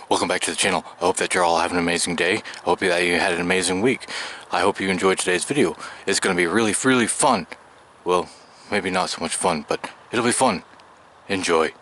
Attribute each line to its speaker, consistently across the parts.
Speaker 1: Welcome back to the channel. I hope that you're all having an amazing day. I hope that you had an amazing week. I hope you enjoyed today's video. It's going to be really fun. Well, maybe not so much fun, but it'll be fun. Enjoy.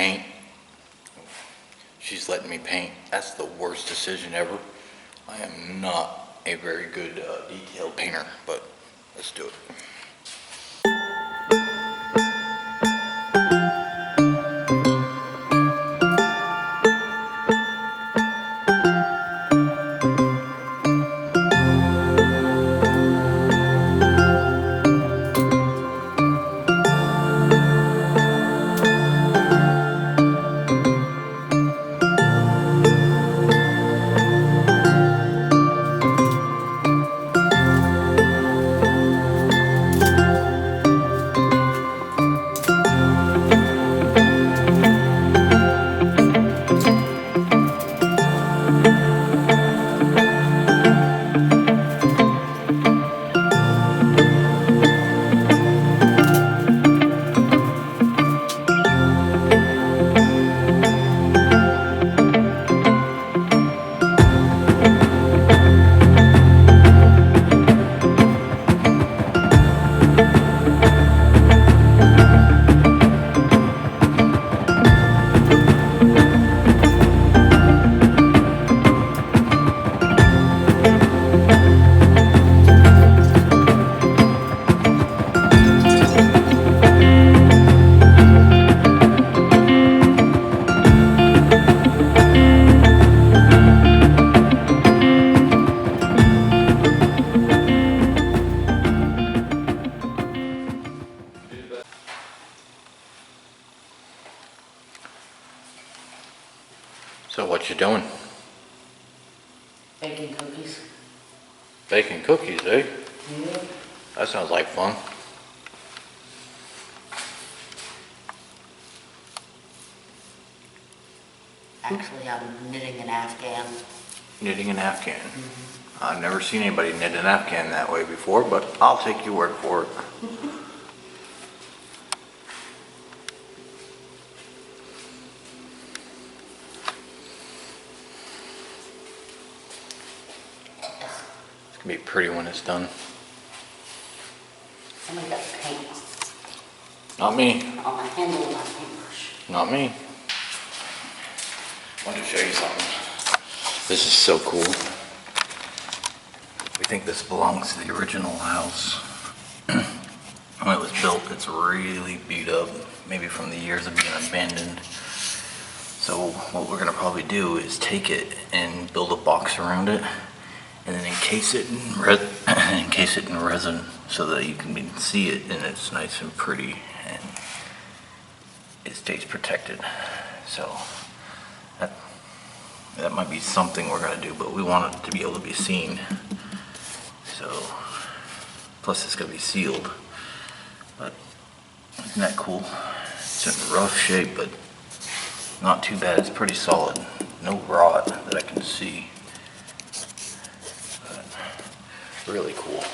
Speaker 1: paint. She's letting me paint. That's the worst decision ever. I am not a very good detail painter, but let's do it. So what you doing?
Speaker 2: Baking cookies.
Speaker 1: Baking cookies, eh?
Speaker 2: Yeah.
Speaker 1: That sounds like fun.
Speaker 2: Actually, I'm knitting an Afghan.
Speaker 1: Knitting an Afghan. I've never seen anybody knit an Afghan that way before, but I'll take your word for it. It's gonna be pretty when it's done.
Speaker 2: Somebody got paint
Speaker 1: Not me.
Speaker 2: on the handle of my paintbrush.
Speaker 1: Not me. I wanted to show you something. This is so cool. We think this belongs to the original house. When it was built, it's really beat up, maybe from the years of being abandoned. So what we're gonna probably do is take it and build a box around it, and then encase it in resin so that you can see it and it's nice and pretty and it stays protected. So that might be something we're gonna do, but we want it to be able to be seen. So, plus it's gonna be sealed. But isn't that cool? It's in rough shape, but not too bad. It's pretty solid. No rot that I can see. But really cool.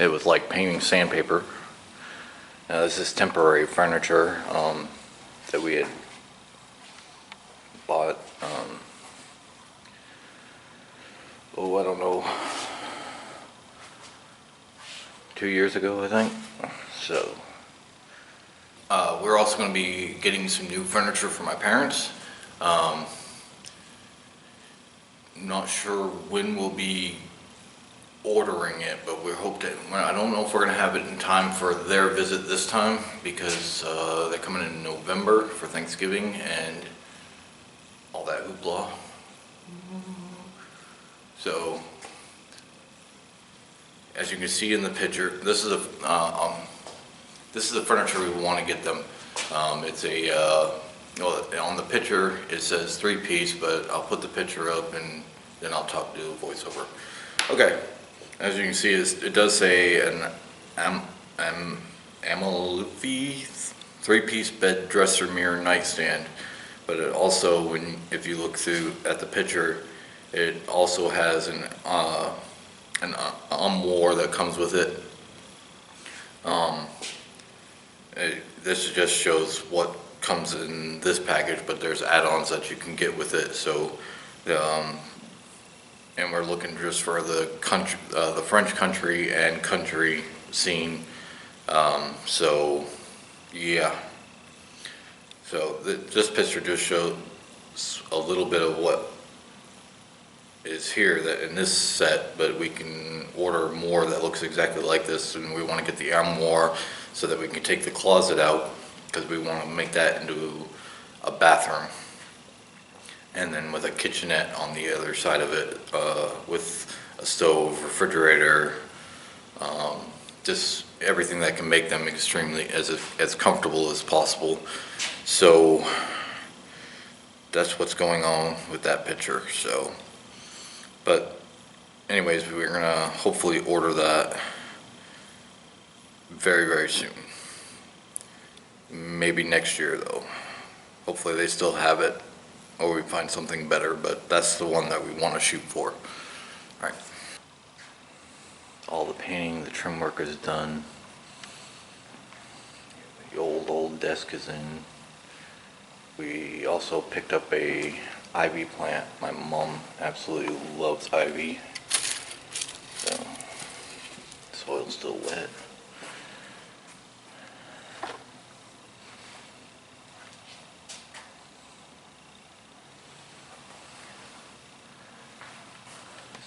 Speaker 1: It was like painting sandpaper. This is temporary furniture that we had bought. Oh, I don't know, 2 years ago, I think. So, we're also going to be getting some new furniture for my parents. Not sure when we'll be ordering it, but we hope to. I don't know if we're going to have it in time for their visit this time, because they're coming in November for Thanksgiving and all that hoopla. So, as you can see in the picture, this is the furniture we want to get them. It's a well, on the picture it says 3-piece, but I'll put the picture up and then I'll do a voiceover. Okay, as you can see, it does say an Amalfi 3-piece bed, dresser, mirror, nightstand. But it also, if you look through at the picture, it also has an armoire that comes with it. This just shows what comes in this package, but there's add-ons that you can get with it. So, and we're looking just for the country, the French country and country scene. So, yeah. So this picture just shows a little bit of what is here that in this set, but we can order more that looks exactly like this, and we want to get the armoire so that we can take the closet out, because we want to make that into a bathroom, and then with a kitchenette on the other side of it, with a stove, refrigerator, just everything that can make them extremely as comfortable as possible. So that's what's going on with that picture. So, but anyways, we're gonna hopefully order that very, very soon. Maybe next year though. Hopefully they still have it, or we find something better, but that's the one that we want to shoot for. All right. All the painting, the trim work is done. The old desk is in. We also picked up a ivy plant. My mom absolutely loves ivy. So, soil's still wet.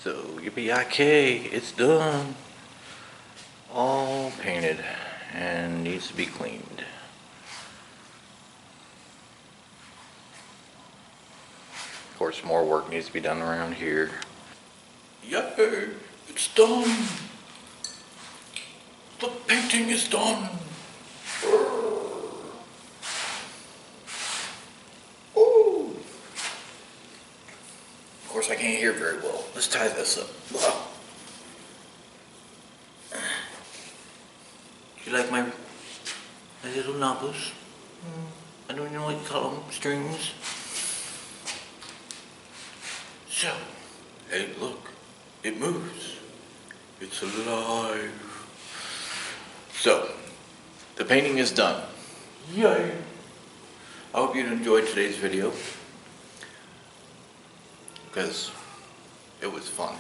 Speaker 1: So, yippee-yay, it's done. All painted and needs to be cleaned. Of course, more work needs to be done around here. Yay, it's done. The painting is done. Ooh. Of course, I can't hear very well. Let's tie this up. Wow. You like my little knobbers? I don't know what you call them, strings. So, hey, look, it moves. It's alive. So, the painting is done. Yay! I hope you enjoyed today's video, because it was fun.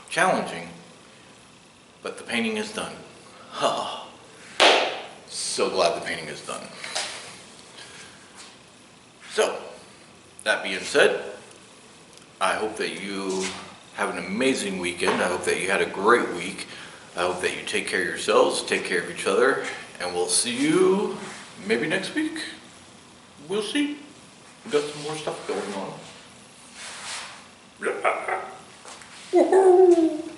Speaker 1: Challenging, but the painting is done. Ha! So glad the painting is done. So, that being said, I hope that you have an amazing weekend. I hope that you had a great week. I hope that you take care of yourselves, take care of each other, and we'll see you maybe next week. We'll see. We've got some more stuff going on. Woohoo!